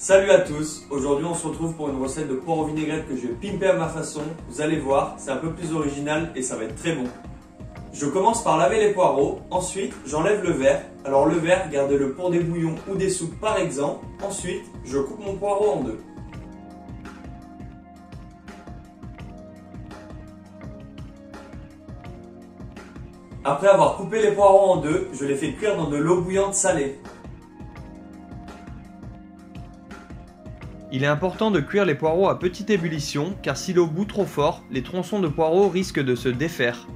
Salut à tous, aujourd'hui on se retrouve pour une recette de poireaux vinaigrette que je vais pimper à ma façon. Vous allez voir, c'est un peu plus original et ça va être très bon. Je commence par laver les poireaux, ensuite j'enlève le verre. Alors le verre, gardez-le pour des bouillons ou des soupes par exemple. Ensuite, je coupe mon poireau en deux. Après avoir coupé les poireaux en deux, je les fais cuire dans de l'eau bouillante salée. Il est important de cuire les poireaux à petite ébullition car si l'eau bout trop fort, les tronçons de poireaux risquent de se défaire.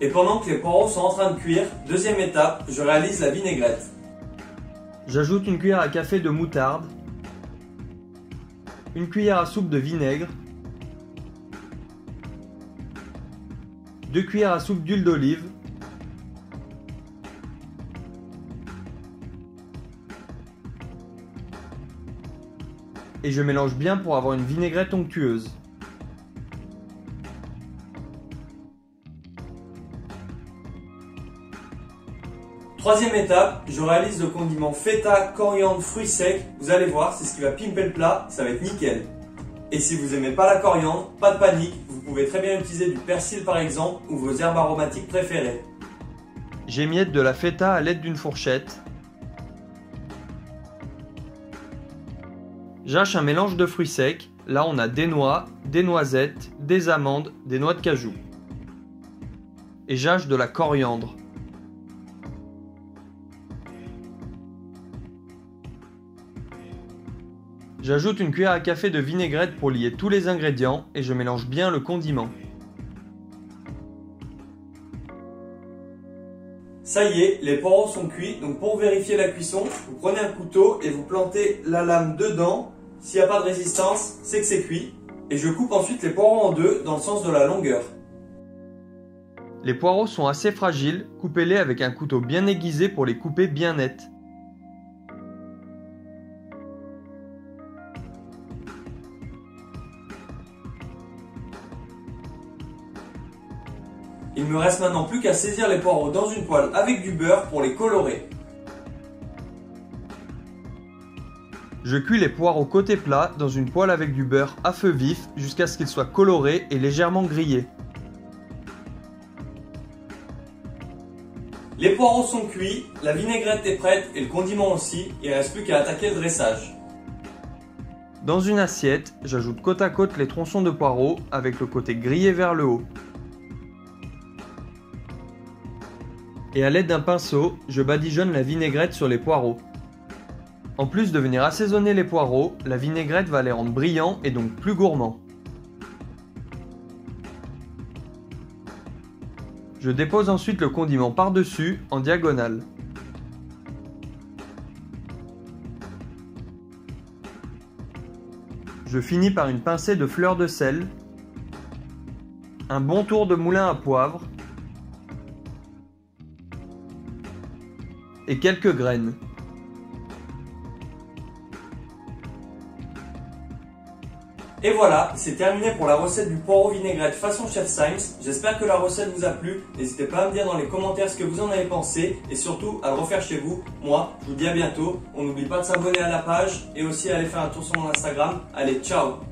Et pendant que les poireaux sont en train de cuire, deuxième étape, je réalise la vinaigrette. J'ajoute une cuillère à café de moutarde, une cuillère à soupe de vinaigre, 2 cuillères à soupe d'huile d'olive, et je mélange bien pour avoir une vinaigrette onctueuse. Troisième étape, je réalise le condiment feta, coriandre, fruits secs. Vous allez voir, c'est ce qui va pimper le plat, ça va être nickel. Et si vous n'aimez pas la coriandre, pas de panique, vous pouvez très bien utiliser du persil par exemple ou vos herbes aromatiques préférées. J'émiette de la feta à l'aide d'une fourchette. J'hache un mélange de fruits secs. Là on a des noix, des noisettes, des amandes, des noix de cajou. Et j'hache de la coriandre. J'ajoute une cuillère à café de vinaigrette pour lier tous les ingrédients et je mélange bien le condiment. Ça y est, les poireaux sont cuits, donc pour vérifier la cuisson, vous prenez un couteau et vous plantez la lame dedans. S'il n'y a pas de résistance, c'est que c'est cuit. Et je coupe ensuite les poireaux en deux dans le sens de la longueur. Les poireaux sont assez fragiles, coupez-les avec un couteau bien aiguisé pour les couper bien nets. Il me reste maintenant plus qu'à saisir les poireaux dans une poêle avec du beurre pour les colorer. Je cuis les poireaux côté plat dans une poêle avec du beurre à feu vif jusqu'à ce qu'ils soient colorés et légèrement grillés. Les poireaux sont cuits, la vinaigrette est prête et le condiment aussi, il ne reste plus qu'à attaquer le dressage. Dans une assiette, j'ajoute côte à côte les tronçons de poireaux avec le côté grillé vers le haut. Et à l'aide d'un pinceau, je badigeonne la vinaigrette sur les poireaux. En plus de venir assaisonner les poireaux, la vinaigrette va les rendre brillants et donc plus gourmands. Je dépose ensuite le condiment par-dessus en diagonale. Je finis par une pincée de fleurs de sel, un bon tour de moulin à poivre et quelques graines. Et voilà, c'est terminé pour la recette du poireau vinaigrette façon Chef Symes. J'espère que la recette vous a plu. N'hésitez pas à me dire dans les commentaires ce que vous en avez pensé et surtout à le refaire chez vous. Moi, je vous dis à bientôt. On n'oublie pas de s'abonner à la page et aussi à aller faire un tour sur mon Instagram. Allez, ciao!